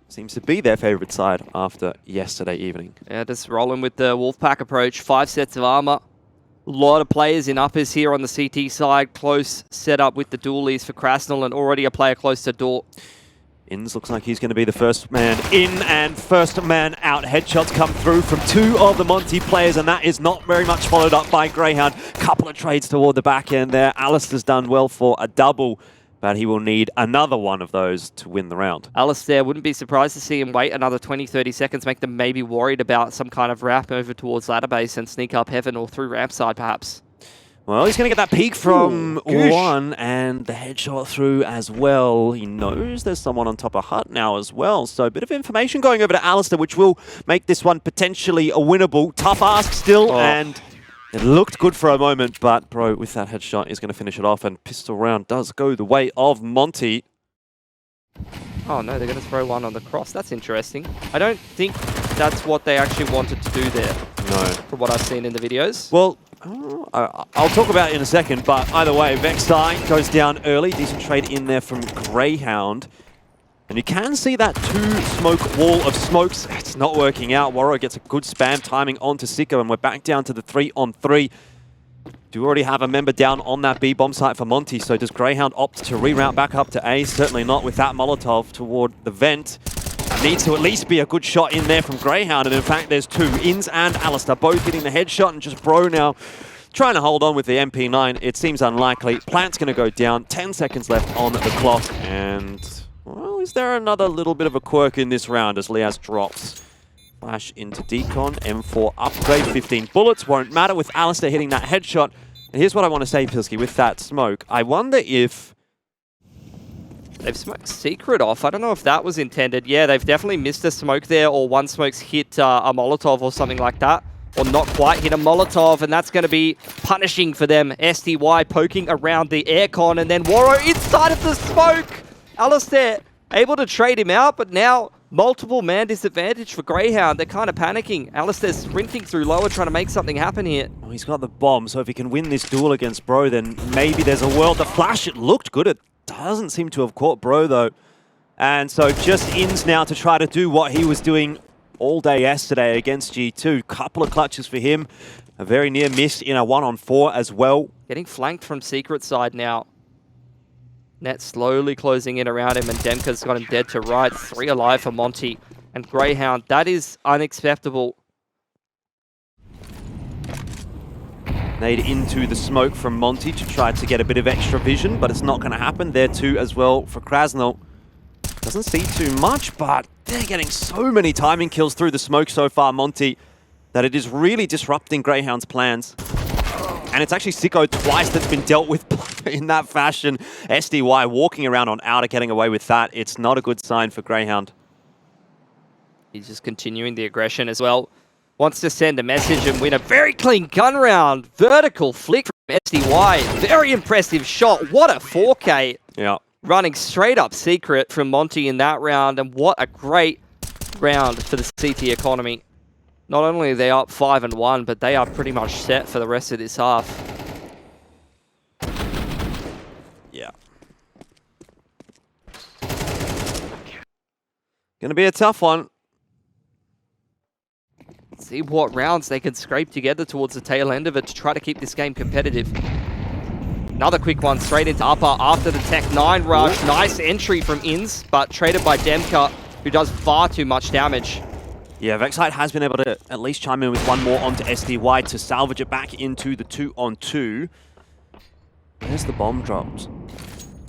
seems to be their favourite side after yesterday evening. Yeah, just rolling with the Wolfpack approach. 5 sets of armor. A lot of players in uppers here on the CT side. Close setup with the dualies for Krasnal and already a player close to door. Inns looks like he's going to be the first man in and first man out. Headshots come through from 2 of the Monte players, and that is not very much followed up by Grayhound. Couple of trades toward the back end there. Alistair's done well for a double, but he will need another one of those to win the round. Alistair, wouldn't be surprised to see him wait another 20-30 seconds, make them maybe worried about some kind of wrap over towards ladder base and sneak up heaven or through ramp side perhaps. Well, he's going to get that peek from one and the headshot through as well. He knows there's someone on top of hut now as well. So a bit of information going over to Alistair, which will make this one potentially a winnable. Tough ask still, and it looked good for a moment, but Bro, with that headshot, is going to finish it off, and pistol round does go the way of Monte. Oh no, they're going to throw one on the cross. That's interesting. I don't think that's what they actually wanted to do there. No. From what I've seen in the videos. Well, I'll talk about it in a second, but either way, Vexai goes down early. Decent trade in there from Grayhound. And you can see that 2-smoke wall of smokes. It's not working out. Warro gets a good spam timing onto Sicko, and we're back down to the 3-on-3. Do already have a member down on that B bomb site for Monte, so does Grayhound opt to reroute back up to A? Certainly not with that Molotov toward the vent. Needs to at least be a good shot in there from Grayhound, and in fact there's 2. Inns and Alistair both hitting the headshot, and just Bro now trying to hold on with the MP9. It seems unlikely. Plant's going to go down. 10 seconds left on the clock, and well, is there another little bit of a quirk in this round as Liaz drops? Flash into Decon, M4 upgrade, 15 bullets, won't matter with Alistair hitting that headshot. And here's what I want to say, Pilsky, with that smoke. I wonder if they've smoked Secret off. I don't know if that was intended. Yeah, they've definitely missed a smoke there, or one smoke's hit a Molotov or something like that. Or not quite hit a Molotov, and that's going to be punishing for them. SDY poking around the aircon, and then Warro inside of the smoke! Alistair able to trade him out, but now multiple man disadvantage for Grayhound. They're kind of panicking. Alistair's sprinting through lower, trying to make something happen here. Oh, he's got the bomb, so if he can win this duel against Bro, then maybe there's a world. The flash, it looked good. It doesn't seem to have caught Bro, though. And so just Inns now to try to do what he was doing all day yesterday against G2. Couple of clutches for him. A very near miss in a 1-on-4 as well. Getting flanked from Secret side now. Net slowly closing in around him, and Demka's got him dead to right. 3 alive for Monte and Grayhound. That is unacceptable. Nade into the smoke from Monte to try to get a bit of extra vision, but it's not going to happen. There too as well for Krasnal. Doesn't see too much, but they're getting so many timing kills through the smoke so far, Monte, that it is really disrupting Greyhound's plans. And it's actually Sicko twice that's been dealt with in that fashion. SDY walking around on outer, getting away with that. It's not a good sign for Grayhound. He's just continuing the aggression as well. Wants to send a message and win a very clean gun round. Vertical flick from SDY. Very impressive shot. What a 4K. Yeah. Running straight up Secret from Monte in that round. And what a great round for the CT economy. Not only are they up 5-1, but they are pretty much set for the rest of this half. Yeah. Gonna be a tough one. See what rounds they can scrape together towards the tail end of it to try to keep this game competitive. Another quick one straight into upper after the Tech 9 rush. Nice entry from Inns, but traded by Demka, who does far too much damage. Yeah, Vexite has been able to at least chime in with one more onto SDY to salvage it back into the 2-on-2. Where's the bomb dropped?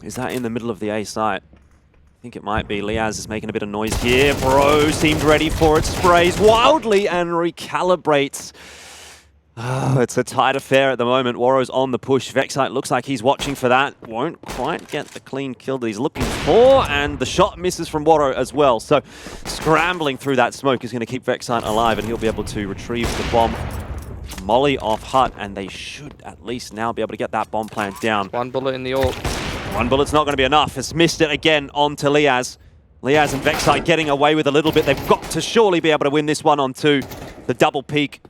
Is that in the middle of the A site? I think it might be. Liaz is making a bit of noise here. Bro seemed ready for it. Sprays wildly and recalibrates. Oh, it's a tight affair at the moment. Warro's on the push. Vexite looks like he's watching for that. Won't quite get the clean kill that he's looking for. And the shot misses from Warro as well. So scrambling through that smoke is going to keep Vexite alive, and he'll be able to retrieve the bomb. Molly off hut, and they should at least now be able to get that bomb plant down. One bullet in the AWP. One bullet's not going to be enough. Has missed it again onto Liaz. Liaz and Vexite getting away with a little bit. They've got to surely be able to win this one on 2. The double peak.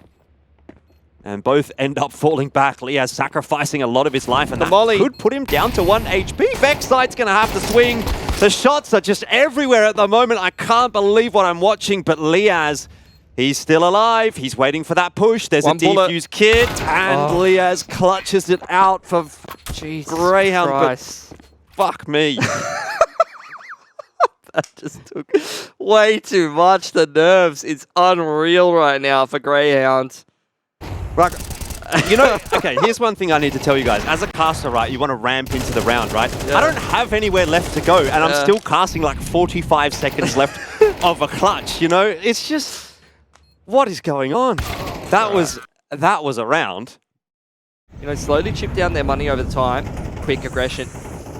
And both end up falling back. Liaz sacrificing a lot of his life, and that could put him down to 1 HP. Vexite's going to have to swing. The shots are just everywhere at the moment. I can't believe what I'm watching, but Liaz, he's still alive. He's waiting for that push. There's a defuse kit, and Liaz clutches it out for Grayhound. Christ. But fuck me. That just took way too much. The nerves. It's unreal right now for Grayhound. Right. You know, okay, here's one thing I need to tell you guys. As a caster, right, you want to ramp into the round, right? Yeah. I don't have anywhere left to go, and I'm still casting like 45 seconds left of a clutch, you know? It's just, what is going on? That was a round. You know, slowly chip down their money over time. Quick aggression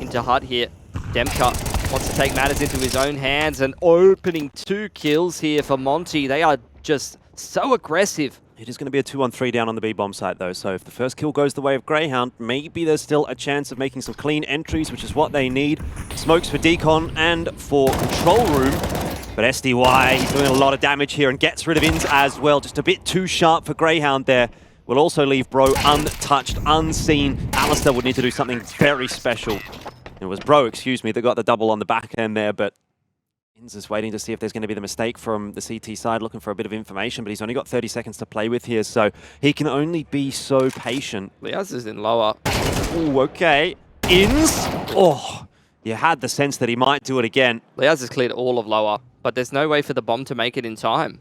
into HUD here. Demka wants to take matters into his own hands, and opening 2 kills here for Monte. They are just so aggressive. It is going to be a 2-on-3 down on the B-bomb site, though. So if the first kill goes the way of Grayhound, maybe there's still a chance of making some clean entries, which is what they need. Smokes for decon and for control room. But SDY, he's doing a lot of damage here and gets rid of Ins as well. Just a bit too sharp for Grayhound there. Will also leave Bro untouched, unseen. Alistair would need to do something very special. It was Bro, excuse me, that got the double on the back end there, but Ins is waiting to see if there's going to be the mistake from the CT side, looking for a bit of information, but he's only got 30 seconds to play with here, so he can only be so patient. Liaz is in lower. Ooh, okay. Ins? Oh, you had the sense that he might do it again. Liaz has cleared all of lower, but there's no way for the bomb to make it in time.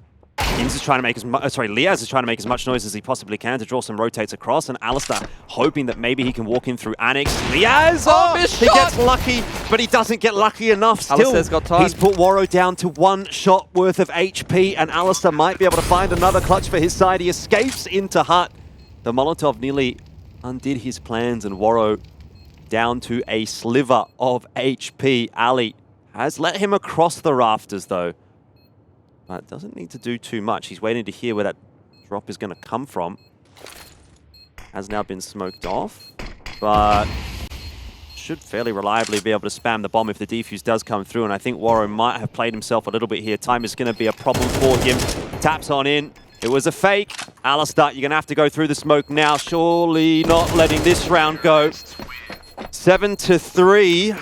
Ins is trying to make Liaz is trying to make as much noise as he possibly can to draw some rotates across, and Alistair hoping that maybe he can walk in through Annex. Liaz! Oh, he gets lucky, but he doesn't get lucky enough. Still, Alistair's got time. He's put Warrow down to 1 shot worth of HP, and Alistair might be able to find another clutch for his side. He escapes into HUT. The Molotov nearly undid his plans, and Warrow down to a sliver of HP. Ali has let him across the rafters, though. But doesn't need to do too much. He's waiting to hear where that drop is going to come from. Has now been smoked off, but should fairly reliably be able to spam the bomb if the defuse does come through. And I think Warrow might have played himself a little bit here. Time is going to be a problem for him. Taps on in. It was a fake. Alistair, you're going to have to go through the smoke now. Surely not letting this round go. 7-3.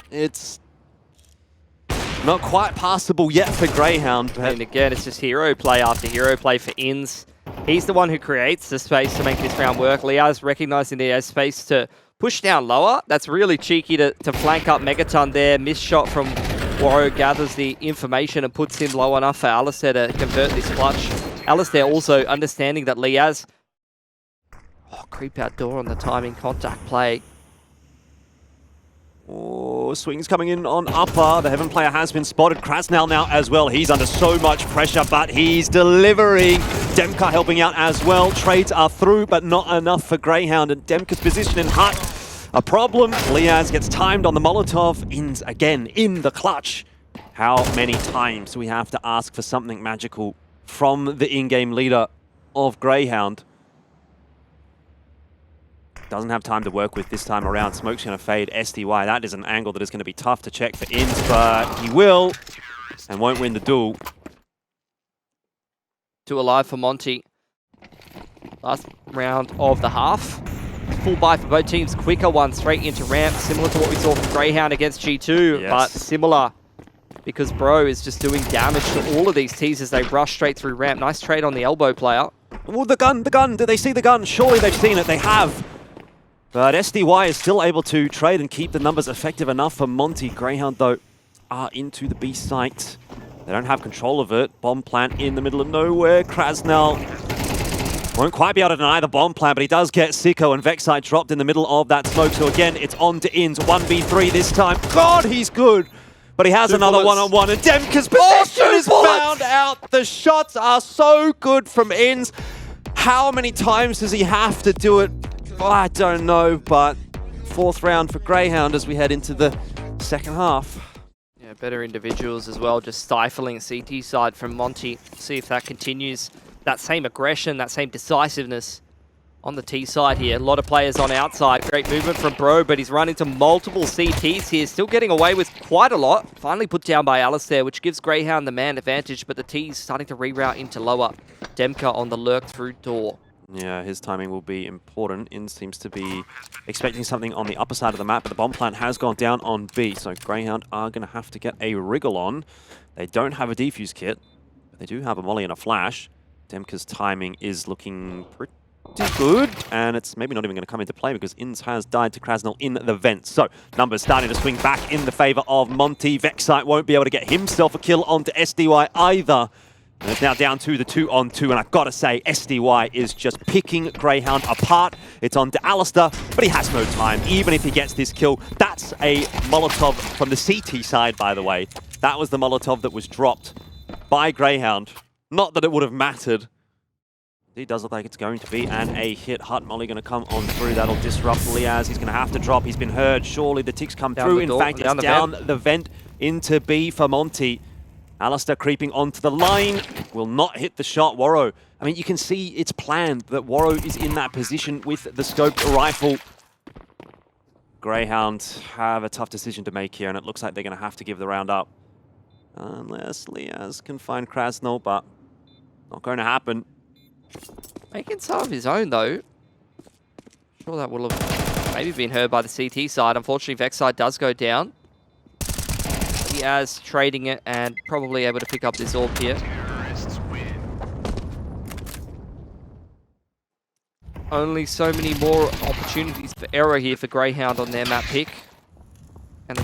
It's not quite passable yet for Grayhound. But and again, it's just hero play after hero play for Ins. He's the one who creates the space to make this round work. Liaz recognizing the space to push down lower. That's really cheeky to flank up Megaton there. Missed shot from Warrow gathers the information and puts him low enough for Alistair to convert this clutch. Alistair also understanding that Liaz... Oh, creep out door on the timing contact play. Oh, swings coming in on upper. The Heaven player has been spotted. Krasnal now as well. He's under so much pressure, but he's delivering. Demka helping out as well. Trades are through, but not enough for Grayhound. And Demka's position in HUT, a problem. Liaz gets timed on the Molotov. Ins again in the clutch. How many times do we have to ask for something magical from the in-game leader of Grayhound? Doesn't have time to work with this time around. Smoke's going to fade SDY. That is an angle that is going to be tough to check for Ins, but he will and won't win the duel. 2 alive for Monte. Last round of the half. Full buy for both teams. Quicker one straight into ramp, similar to what we saw from Grayhound against G2, but similar because Bro is just doing damage to all of these Ts as they rush straight through ramp. Nice trade on the elbow player. Oh, the gun. Did they see the gun? Surely they've seen it. They have. But SDY is still able to trade and keep the numbers effective enough for Monte. Grayhound, though, are into the B site. They don't have control of it. Bomb plant in the middle of nowhere. Krasnal won't quite be able to deny the bomb plant, but he does get Sicko, and Vexite dropped in the middle of that smoke. So again, it's on to Ins. 1v3 this time. God, he's good. But he has another one-on-one, and Demka's position is found out. The shots are so good from Ins. How many times does he have to do it? I don't know, but 4th round for Grayhound as we head into the second half. Yeah, better individuals as well, just stifling CT side from Monte. See if that continues. That same aggression, that same decisiveness on the T side here. A lot of players on outside. Great movement from Bro, but he's run into multiple CTs here. Still getting away with quite a lot. Finally put down by Alistair, which gives Grayhound the man advantage, but the T's starting to reroute into lower. Demka on the lurk through door. Yeah, his timing will be important. In seems to be expecting something on the upper side of the map, but the bomb plant has gone down on B, so Grayhound are going to have to get a wriggle on. They don't have a defuse kit, but they do have a molly and a flash. Demka's timing is looking pretty good, and it's maybe not even going to come into play because Inns has died to Krasnal in the vent. So, numbers starting to swing back in the favor of Monte. Vexite won't be able to get himself a kill onto SDY either. And it's now down to the 2-on-2, and I've got to say, SDY is just picking Grayhound apart. It's on to Alistair, but he has no time, even if he gets this kill. That's a Molotov from the CT side, by the way. That was the Molotov that was dropped by Grayhound. Not that it would have mattered. It does look like it's going to be, and a hit. Hut Molly going to come on through. That'll disrupt Liaz. He's going to have to drop. He's been heard. Surely the ticks come through. In fact, it's down the vent into B for Monte. Alistair creeping onto the line, will not hit the shot. Warrow, I mean, you can see it's planned that Warrow is in that position with the scoped rifle. Grayhound have a tough decision to make here, and it looks like they're going to have to give the round up. Unless Liaz can find Krasnal, but not going to happen. Making some of his own, though. Sure that will have maybe been heard by the CT side. Unfortunately, Vexite does go down. As trading it and probably able to pick up this orb here. Only so many more opportunities for error here for Grayhound on their map pick. And I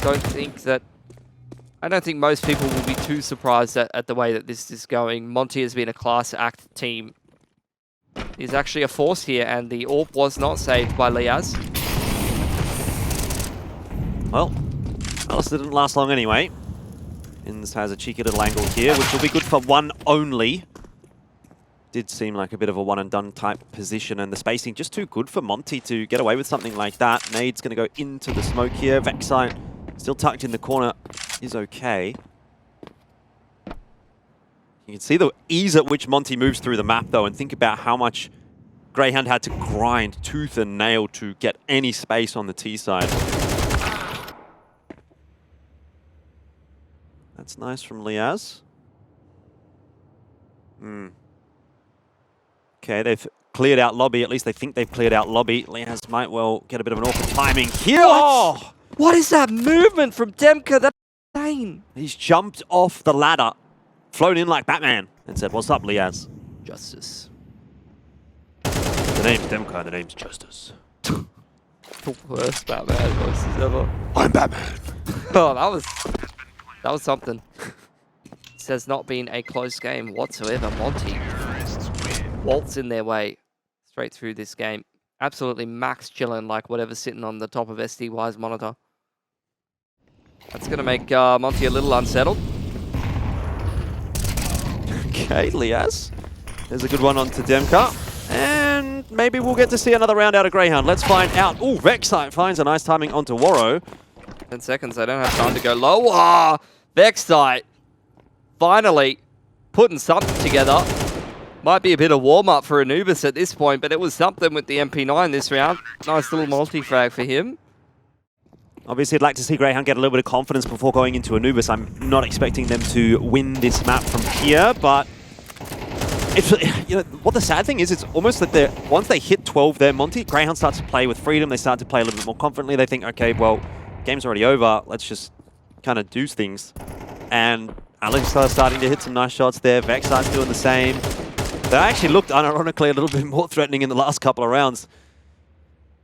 don't think most people will be too surprised at the way that this is going. Monte has been a class act team. He's actually a force here, and the orb was not saved by Liaz. Well, Alistair didn't last long anyway. Inns has a cheeky little angle here, which will be good for one only. Did seem like a bit of a one-and-done type position, and the spacing just too good for Monte to get away with something like that. Nade's going to go into the smoke here. Vexite, still tucked in the corner, is okay. You can see the ease at which Monte moves through the map, though, and think about how much Grayhound had to grind tooth and nail to get any space on the T side. That's nice from Liaz. Okay, they've cleared out lobby. At least they think they've cleared out lobby. Liaz might well get a bit of an awkward timing here. Oh! What is that movement from Demka? That's insane. He's jumped off the ladder, flown in like Batman, and said, "What's up, Liaz?" Justice. The name's Demka, the name's Justice. The worst Batman voices ever. I'm Batman. Oh, that was something. This has not been a close game whatsoever. Monte waltz in their way straight through this game. Absolutely max chilling like whatever's sitting on the top of SDY's monitor. That's going to make Monte a little unsettled. Okay, Liaz. There's a good one onto Demka. And maybe we'll get to see another round out of Grayhound. Let's find out. Oh, Vexite finds a nice timing onto Warrow. 10 seconds, they don't have time to go low. Ah, Vexite finally putting something together. Might be a bit of warm-up for Anubis at this point, but it was something with the MP9 this round. Nice little multi-frag for him. Obviously, I'd like to see Grayhound get a little bit of confidence before going into Anubis. I'm not expecting them to win this map from here, but it's, you know, what the sad thing is, it's almost that once they hit 12 there, Monte, Grayhound starts to play with freedom. They start to play a little bit more confidently. They think, okay, well, game's already over. Let's just kind of do things. And Alistair starting to hit some nice shots there. Vexite's doing the same. They actually looked, unironically, a little bit more threatening in the last couple of rounds.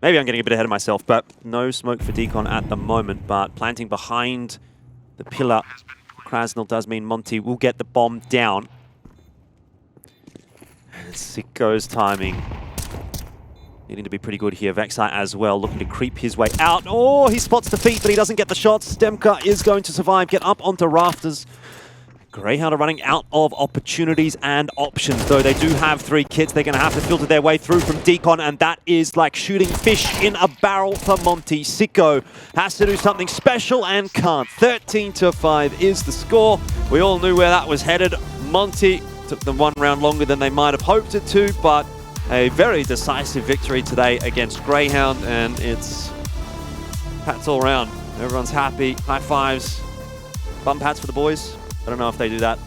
Maybe I'm getting a bit ahead of myself, but no smoke for Decon at the moment. But planting behind the pillar, Krasnal does mean Monte will get the bomb down. And Sicko's timing needing to be pretty good here. Vexite as well, looking to creep his way out. Oh, he spots the feet, but he doesn't get the shots. Demka is going to survive, get up onto rafters. Grayhound are running out of opportunities and options, though they do have 3 kits. They're going to have to filter their way through from Decon, and that is like shooting fish in a barrel for Monte. Sicko has to do something special and can't. 13-5 is the score. We all knew where that was headed. Monte took them 1 round longer than they might have hoped it to, but a very decisive victory today against Grayhound, and it's pats all around. Everyone's happy. High fives. Bum pats for the boys. I don't know if they do that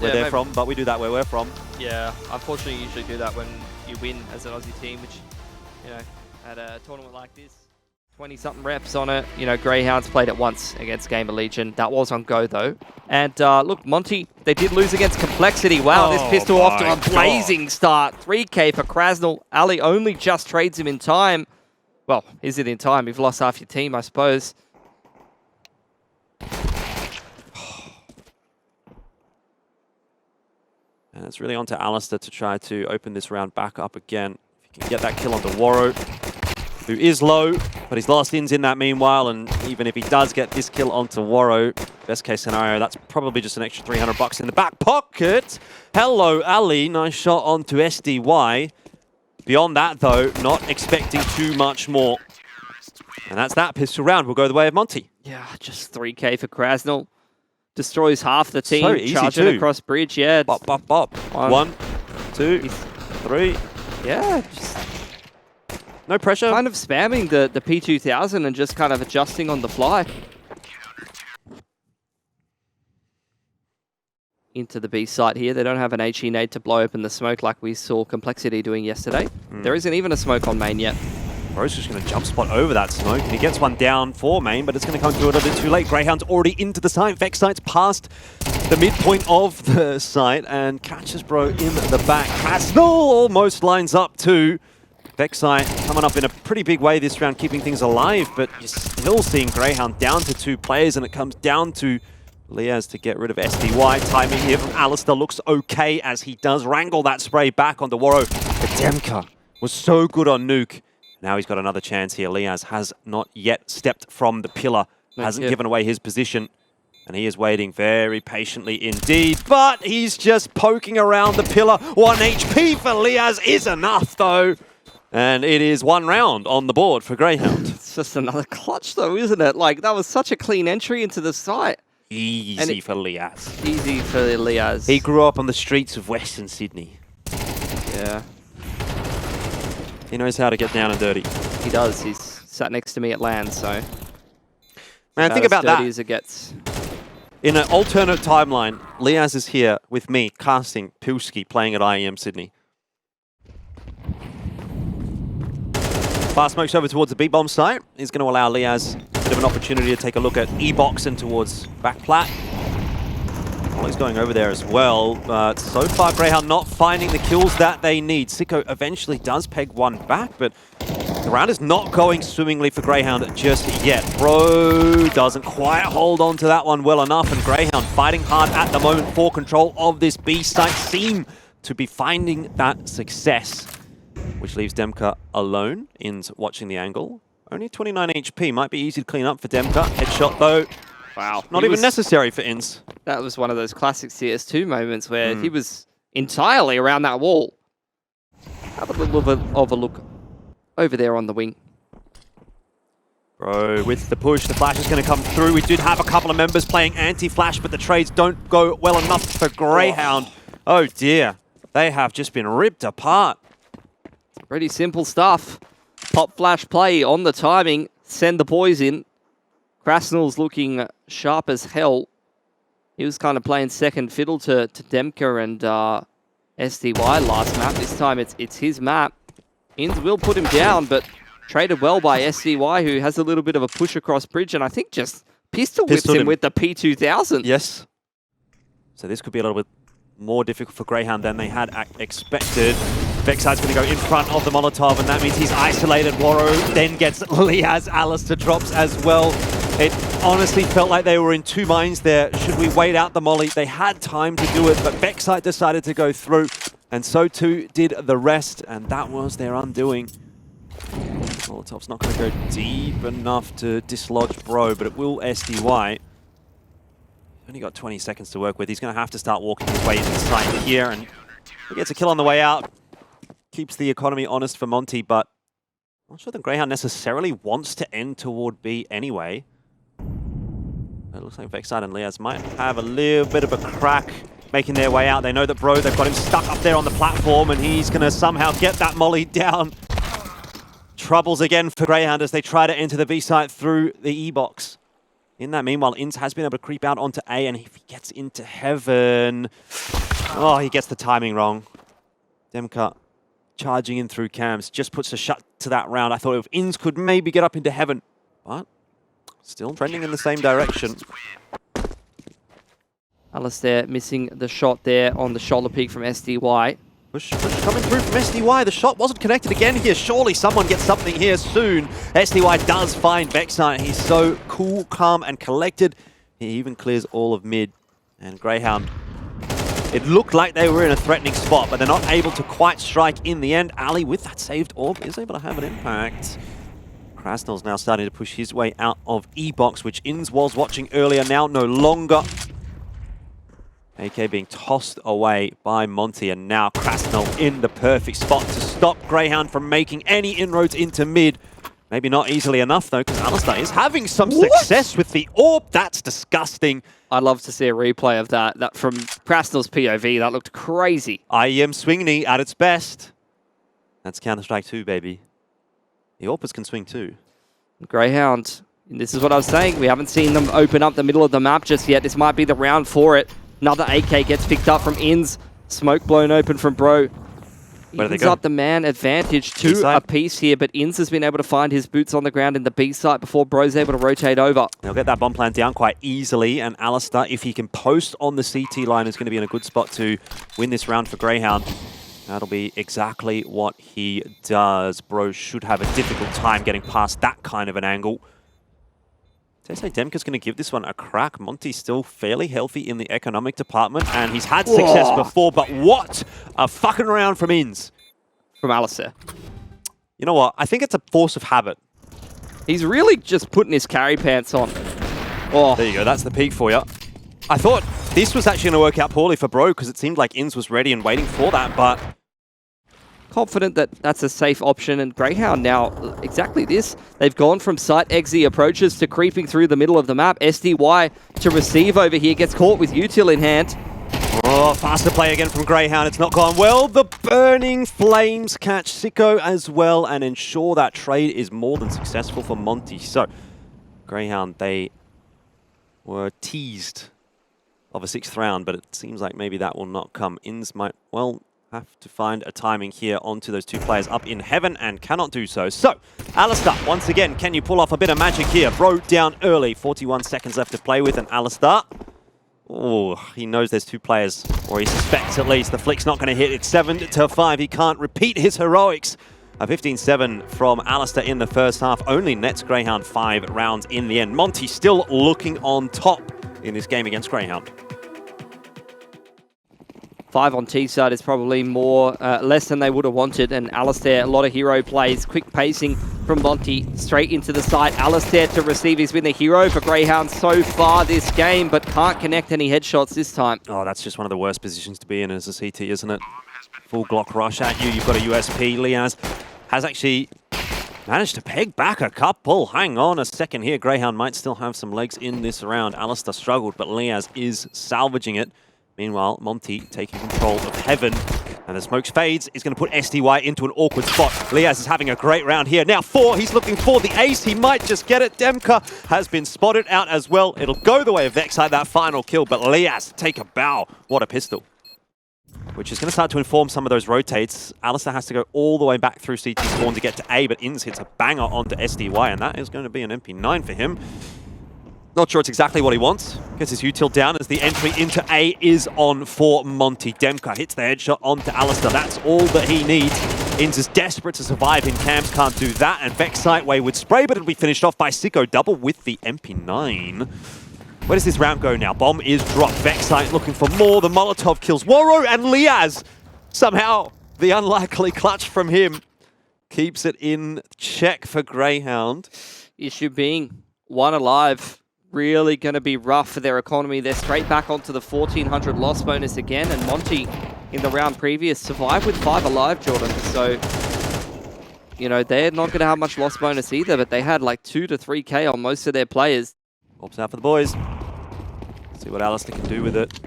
where they're from, but we do that where we're from. Yeah, unfortunately you usually do that when you win as an Aussie team, which, you know, at a tournament like this. 20-something reps on it. You know, Greyhounds played it once against Gamer Legion. That was on Go, though. And look, Monte, they did lose against Complexity. Wow, this pistol off to a blazing start. 3K for Krasnal. Ali only just trades him in time. Well, is it in time? You've lost half your team, I suppose. And it's really on to Alistair to try to open this round back up again. If he can get that kill onto Warro, who is low, but he's lost ins in that meanwhile, and even if he does get this kill onto Warro, best case scenario, that's probably just an extra 300 bucks in the back pocket. Hello, Ali. Nice shot onto SDY. Beyond that, though, not expecting too much more. And that's that pistol round. Will go the way of Monte. Yeah, just 3K for Krasnal. Destroys half the team. So easy charging too. Across bridge, yeah. Bop, bop, bop. 1, 2, 3. Yeah, just no pressure. kind of spamming the P2000 and just kind of adjusting on the fly. Into the B site here. They don't have an HE nade to blow open the smoke like we saw Complexity doing yesterday. There isn't even a smoke on main yet. Bro's just going to jump spot over that smoke. And he gets one down for main, but it's going to come through a little bit too late. Greyhound's already into the site. Vexite's past the midpoint of the site and catches Bro in the back. Krasnal almost lines up too. Vexite coming up in a pretty big way this round, keeping things alive, but you're still seeing Greyhound down to 2 players, and it comes down to Liaz to get rid of SDY. Timing here from Alistair looks okay as he does wrangle that spray back onto Warro. But Demka was so good on Nuke. Now he's got another chance here. Liaz has not yet stepped from the pillar, hasn't given away his position, and he is waiting very patiently indeed, but he's just poking around the pillar. 1 HP for Liaz is enough, though. And it is 1 round on the board for Greyhound. It's just another clutch, though, isn't it? Like, that was such a clean entry into the site. Easy for Liaz. Easy for Liaz. He grew up on the streets of Western Sydney. Yeah. He knows how to get down and dirty. He does. He's sat next to me at LAN, so... Man, think about that. As it gets. In an alternate timeline, Liaz is here with me, casting Pilski, playing at IEM Sydney. Fast smokes over towards the B-bomb site. He's going to allow Liaz a bit of an opportunity to take a look at E-box and towards back plat. Well, he's going over there as well, but so far Greyhound not finding the kills that they need. Sicko eventually does peg one back, but the round is not going swimmingly for Greyhound just yet. Bro doesn't quite hold on to that one well enough, and Greyhound fighting hard at the moment for control of this B site, seem to be finding that success, which leaves Demka alone. In's watching the angle. Only 29 HP, might be easy to clean up for Demka. Headshot though. Wow. Not even necessary for Ins. That was one of those classic CS2 moments where he was entirely around that wall. Have a little bit of a look over there on the wing. Bro, with the push, the flash is going to come through. We did have a couple of members playing anti-flash, but the trades don't go well enough for Greyhound. Oh dear. They have just been ripped apart. Pretty simple stuff. Pop flash play on the timing. Send the boys in. Krasnal's looking sharp as hell. He was kind of playing second fiddle to Demka and SDY last map. This time it's his map. Ins will put him down, but traded well by SDY, who has a little bit of a push across bridge, and I think just pistol whips him with the P2000. Yes. So this could be a little bit more difficult for Greyhound than they had expected. Vexite's going to go in front of the Molotov, and that means he's isolated. Warro then gets Liaz. Alistair drops as well. It honestly felt like they were in 2 minds there. Should we wait out the molly? They had time to do it, but Vexite decided to go through, and so too did the rest, and that was their undoing. Molotov's not going to go deep enough to dislodge Bro, but it will SDY. Only got 20 seconds to work with. He's going to have to start walking his way into the site here, and he gets a kill on the way out. Keeps the economy honest for Monte, but I'm not sure that Greyhound necessarily wants to end toward B anyway. It looks like Vexite and Liaz might have a little bit of a crack making their way out. They know that Bro, they've got him stuck up there on the platform, and he's going to somehow get that molly down. Troubles again for Greyhound as they try to enter the B site through the E-box. In that meanwhile, Ins has been able to creep out onto A, and if he gets into heaven... Oh, he gets the timing wrong. Demka charging in through cams just puts a shut to that round. I thought if Inns could maybe get up into heaven, but still trending in the same direction. Alistair missing the shot there on the shoulder peak from SDY. Push coming through from SDY. The shot wasn't connected again here. Surely someone gets something here soon. SDY does find Vexite. He's so cool, calm, and collected. He even clears all of mid. And Grayhound, it looked like they were in a threatening spot, but they're not able to quite strike in the end. Ali, with that saved orb, is able to have an impact. Krasnell's now starting to push his way out of E-Box, which Inns was watching earlier, now no longer. AK being tossed away by Monte, and now Krasnell in the perfect spot to stop Grayhound from making any inroads into mid. Maybe not easily enough, though, because Alistair is having some success with the orb. That's disgusting. I'd love to see a replay of that. That from Krasnell's POV, that looked crazy. IEM swing knee at its best. That's Counter-Strike 2, baby. The AWPers can swing too. Grayhound, this is what I was saying. We haven't seen them open up the middle of the map just yet. This might be the round for it. Another AK gets picked up from Inns. Smoke blown open from Bro. Where do they Evens go? up the man advantage to a piece here, but Inns has been able to find his boots on the ground in the B site before Bro's able to rotate over. They'll get that bomb plant down quite easily, and Alistair, if he can post on the CT line, is going to be in a good spot to win this round for Grayhound. That'll be exactly what he does. Bro should have a difficult time getting past that kind of an angle. They say Demka's going to give this one a crack. Monte's still fairly healthy in the economic department, and he's had success before, but what a fucking round from Inns. From Alistair. You know what? I think it's a force of habit. He's really just putting his carry pants on. Oh, there you go. That's the peak for you. I thought this was actually going to work out poorly for Bro, because it seemed like Inns was ready and waiting for that, but confident that that's a safe option, and Grayhound now exactly this. They've gone from site exit approaches to creeping through the middle of the map. SDY to receive over here, gets caught with util in hand. Oh, faster play again from Grayhound. It's not gone well. The burning flames catch Sicko as well and ensure that trade is more than successful for Monte. So, Grayhound, they were teased of a 6th round, but it seems like maybe that will not come. Inns might, well, have to find a timing here onto those two players up in heaven and cannot do so. So, Alistair, once again, can you pull off a bit of magic here? Bro down early, 41 seconds left to play with, and Alistair, oh, he knows there's two players, or he suspects at least. The flick's not going to hit. It's 7-5. He can't repeat his heroics. A 15-7 from Alistair in the first half only nets Grayhound 5 rounds in the end. Monte still looking on top in this game against Grayhound. 5 on T-side is probably less than they would have wanted, and Alistair, a lot of hero plays, quick pacing from Monte straight into the site. Alistair to receive, he's been the hero for Grayhound so far this game, but can't connect any headshots this time. Oh, that's just one of the worst positions to be in as a CT, isn't it? Full Glock rush at you, you've got a USP. Liaz has actually managed to peg back a couple. Hang on a second here, Grayhound might still have some legs in this round. Alistair struggled, but Liaz is salvaging it. Meanwhile, Monte taking control of heaven. And the smokes fades is going to put SDY into an awkward spot. Liaz is having a great round here. Now 4, he's looking for the ace. He might just get it. Demka has been spotted out as well. It'll go the way of Vexite, that final kill. But Liaz, take a bow. What a pistol. Which is going to start to inform some of those rotates. Alistair has to go all the way back through CT spawn to get to A, but Inns hits a banger onto SDY, and that is going to be an MP9 for him. Not sure it's exactly what he wants. Gets his util down as the entry into A is on for Monte. Demka hits the headshot onto Alistair. That's all that he needs. Inns is desperate to survive in cams, can't do that. And Vexite wayward spray, but it'll be finished off by Sicko. Double with the MP9. Where does this round go now? Bomb is dropped. Vexite looking for more. The Molotov kills Woro, and Liaz, somehow, the unlikely clutch from him, keeps it in check for Grayhound. Issue being one alive. Really going to be rough for their economy. They're straight back onto the 1,400 loss bonus again, and Monte in the round previous survived with 5 alive, Jordan. So, you know, they're not going to have much loss bonus either, but they had like 2 to 3k on most of their players. Pops out for the boys. See what Alistair can do with it.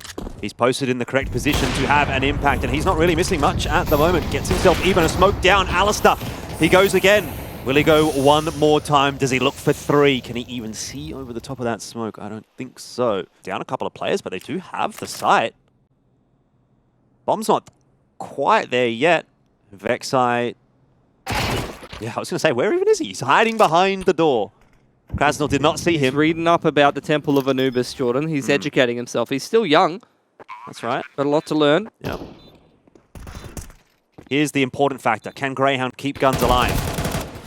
He's posted in the correct position to have an impact, and he's not really missing much at the moment. Gets himself even a smoke down. Alistair, he goes again. Will he go one more time? Does he look for 3? Can he even see over the top of that smoke? I don't think so. Down a couple of players, but they do have the site. Bomb's not quite there yet. Vexai. Yeah, I was going to say, where even is he? He's hiding behind the door. Krasnal did not see him. He's reading up about the Temple of Anubis, Jordan. He's educating himself. He's still young. That's right. Got a lot to learn. Yep. Here's the important factor. Can Grayhound keep guns alive?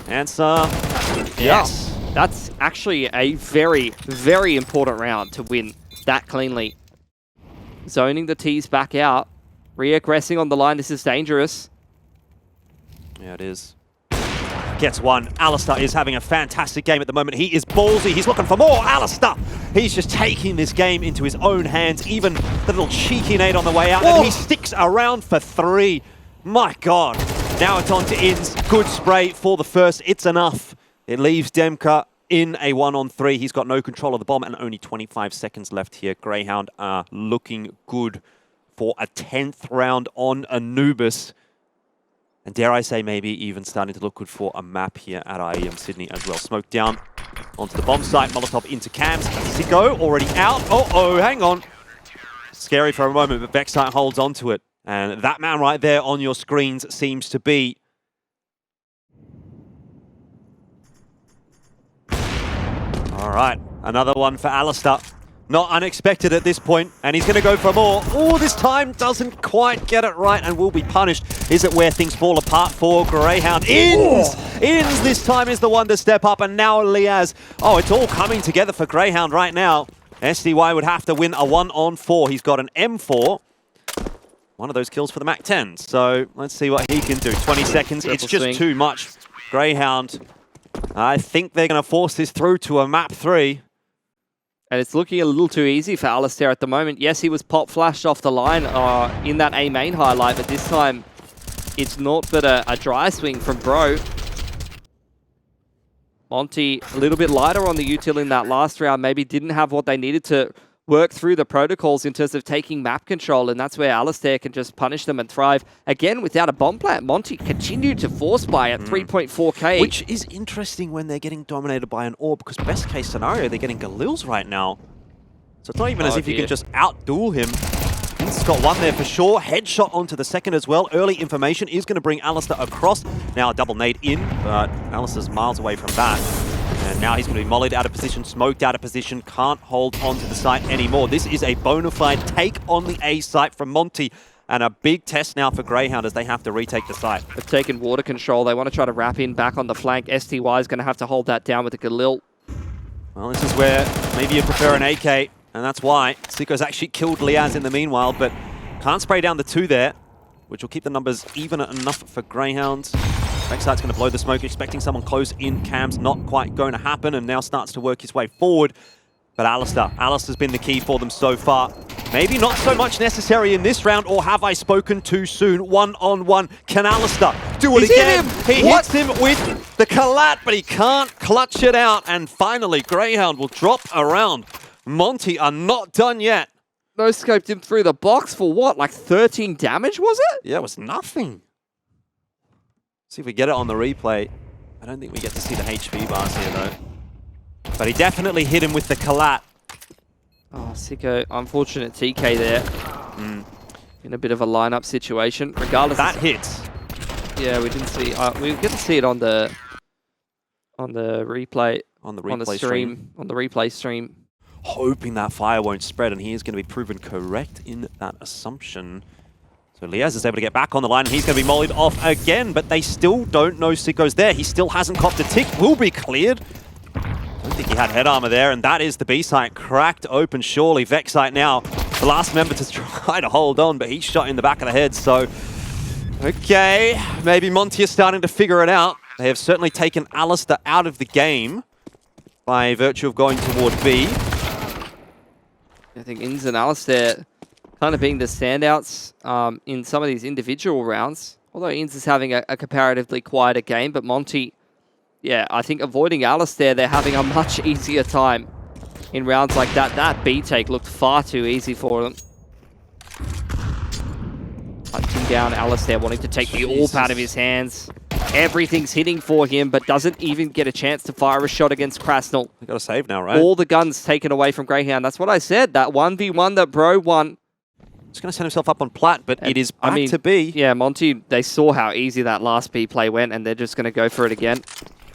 Answer, yes. That's actually a very, very important round to win that cleanly. Zoning the T's back out. Re-aggressing on the line. This is dangerous. Yeah, it is. Gets one. Alistair is having a fantastic game at the moment. He is ballsy. He's looking for more. Alistair, he's just taking this game into his own hands. Even the little cheeky nade on the way out. And he sticks around for 3. My God. Now it's on to Inns. Good spray for the first. It's enough. It leaves Demka in a 1-on-3. He's got no control of the bomb and only 25 seconds left here. Grayhound are looking good for a 10th round on Anubis. And dare I say, maybe even starting to look good for a map here at IEM Sydney as well. Smoke down onto the bomb site. Molotov into cams. CSGO already out. Oh, hang on. Scary for a moment, but Vexite holds onto it. And that man right there on your screens seems to be... All right, another one for Alistair. Not unexpected at this point, and he's going to go for more. Oh, this time doesn't quite get it right and will be punished. Is it where things fall apart for Grayhound? Inns this time is the one to step up, and now Liaz. Oh, it's all coming together for Grayhound right now. SDY would have to win a 1-on-4. He's got an M4. One of those kills for the MAC-10. So let's see what he can do. 20 seconds, it's just too much. Grayhound, I think they're going to force this through to a map 3. And it's looking a little too easy for Alistair at the moment. Yes, he was pop flashed off the line in that A main highlight, but this time it's naught but a dry swing from Bro. Monte a little bit lighter on the util in that last round. Maybe didn't have what they needed to work through the protocols in terms of taking map control, and that's where Alistair can just punish them and thrive. Again, without a bomb plant, Monte continued to force buy at 3.4k. Which is interesting when they're getting dominated by an orb, because best case scenario, they're getting Galils right now. So it's not even as if you can just out-duel him. He's got one there for sure. Headshot onto the second as well. Early information is going to bring Alistair across. Now a double nade in, but Alistair's miles away from that. And now he's going to be mollied out of position, smoked out of position, can't hold on to the site anymore. This is a bona fide take on the A site from Monte, and a big test now for Grayhound as they have to retake the site. They've taken water control. They want to try to wrap in back on the flank. STY is going to have to hold that down with the Galil. Well, this is where maybe you prefer an AK, and that's why. Siko's actually killed Liaz in the meanwhile, but can't spray down the 2 there, which will keep the numbers even enough for Greyhounds. Vexite's going to blow the smoke, expecting someone close in. Cam's not quite going to happen, and now starts to work his way forward. But Alistair's been the key for them so far. Maybe not so much necessary in this round, or have I spoken too soon? 1-on-1. Can Alistair do it again? He hits him with the collat, but he can't clutch it out. And finally, Grayhound will drop around. Monte are not done yet. No-scoped him through the box for what, like 13 damage, was it? Yeah, it was nothing. See if we get it on the replay. I don't think we get to see the HP bars here, though. But he definitely hit him with the collat. Oh, Siko, unfortunate TK there. In a bit of a lineup situation. Regardless, that hits. Yeah, we didn't see. We get to see it on the replay. On the stream. On the replay stream. Hoping that fire won't spread, and he is going to be proven correct in that assumption. So Liaz is able to get back on the line, and he's going to be mollied off again, but they still don't know Siko's there. He still hasn't copped a tick. Will be cleared. I don't think he had head armor there, and that is the B site cracked open surely. Vexite now, the last member to try to hold on, but he's shot in the back of the head, so... Okay, maybe Monte is starting to figure it out. They have certainly taken Alistair out of the game by virtue of going toward B. I think Inns and Alistair kind of being the standouts in some of these individual rounds. Although Inns is having a comparatively quieter game, but Monte, yeah, I think avoiding Alistair, they're having a much easier time in rounds like that. That B take looked far too easy for them. Hunting down Alistair, wanting to take the AWP out of his hands. Everything's hitting for him, but doesn't even get a chance to fire a shot against Krasnal. They got a save now, right? All the guns taken away from Grayhound. That's what I said. That 1v1 that Bro won He's going to set himself up on plat, but it is back to B. Yeah, Monte, they saw how easy that last B play went, and they're just going to go for it again.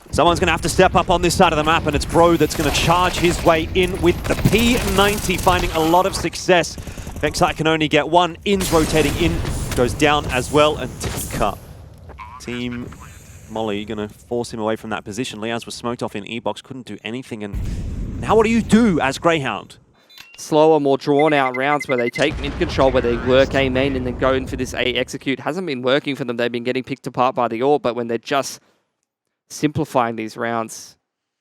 Someone's going to have to step up on this side of the map, and it's Bro that's going to charge his way in with the P90, finding a lot of success. Vexite can only get one. Ins rotating in, goes down as well, and Cut. Team Molly going to force him away from that position. Liaz was smoked off in E-box, couldn't do anything, and now what do you do as Grayhound? Slower, more drawn-out rounds where they take mid control, where they work A main and then go in for this A execute. Hasn't been working for them. They've been getting picked apart by the AWP, but when they're just simplifying these rounds,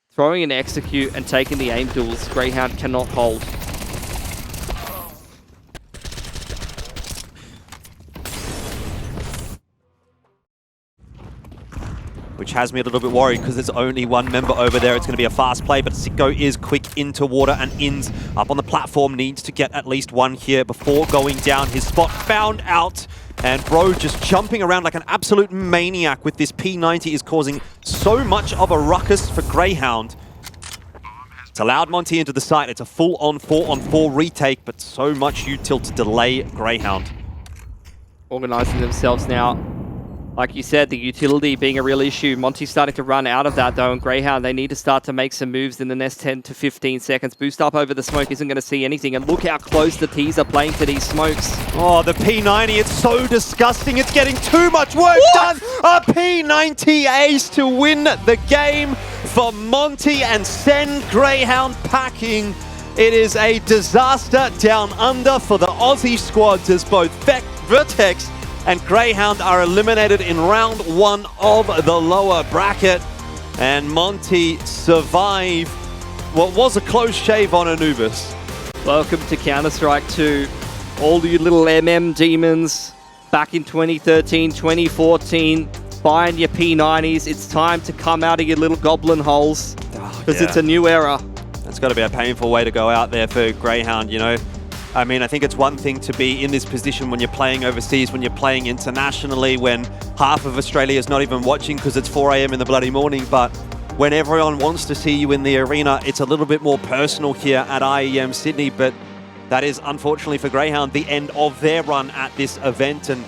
throwing an execute and taking the aim duels, Grayhound cannot hold. Which has me a little bit worried because there's only one member over there. It's going to be a fast play, but Sicko is quick into water, and Ins up on the platform needs to get at least one here before going down. His spot found out, and Bro just jumping around like an absolute maniac with this P90 is causing so much of a ruckus for Grayhound. It's allowed Monte into the site. It's a full-on 4-on-4 retake, but so much util to delay Grayhound. Organising themselves now. Like you said, the utility being a real issue. Monte's starting to run out of that, though, and Grayhound, they need to start to make some moves in the next 10 to 15 seconds. Boost up over the smoke isn't going to see anything, and look how close the T's are playing to these smokes. Oh, the P90, it's so disgusting. It's getting too much work done. A P90 ace to win the game for Monte and send Grayhound packing. It is a disaster down under for the Aussie squads as both Vertex and Grayhound are eliminated in round one of the lower bracket. And Monte survive what was a close shave on Anubis. Welcome to Counter-Strike 2. All you little MM demons back in 2013, 2014, buying your P90s. It's time to come out of your little goblin holes because it's a new era. That's got to be a painful way to go out there for Grayhound, you know. I mean, I think it's one thing to be in this position when you're playing overseas, when you're playing internationally, when half of Australia is not even watching because it's 4 AM in the bloody morning. But when everyone wants to see you in the arena, it's a little bit more personal here at IEM Sydney. But that is, unfortunately for Grayhound, the end of their run at this event. And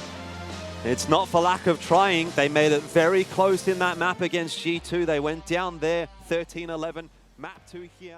it's not for lack of trying. They made it very close in that map against G2. They went down there, 13-11. Map 2 here.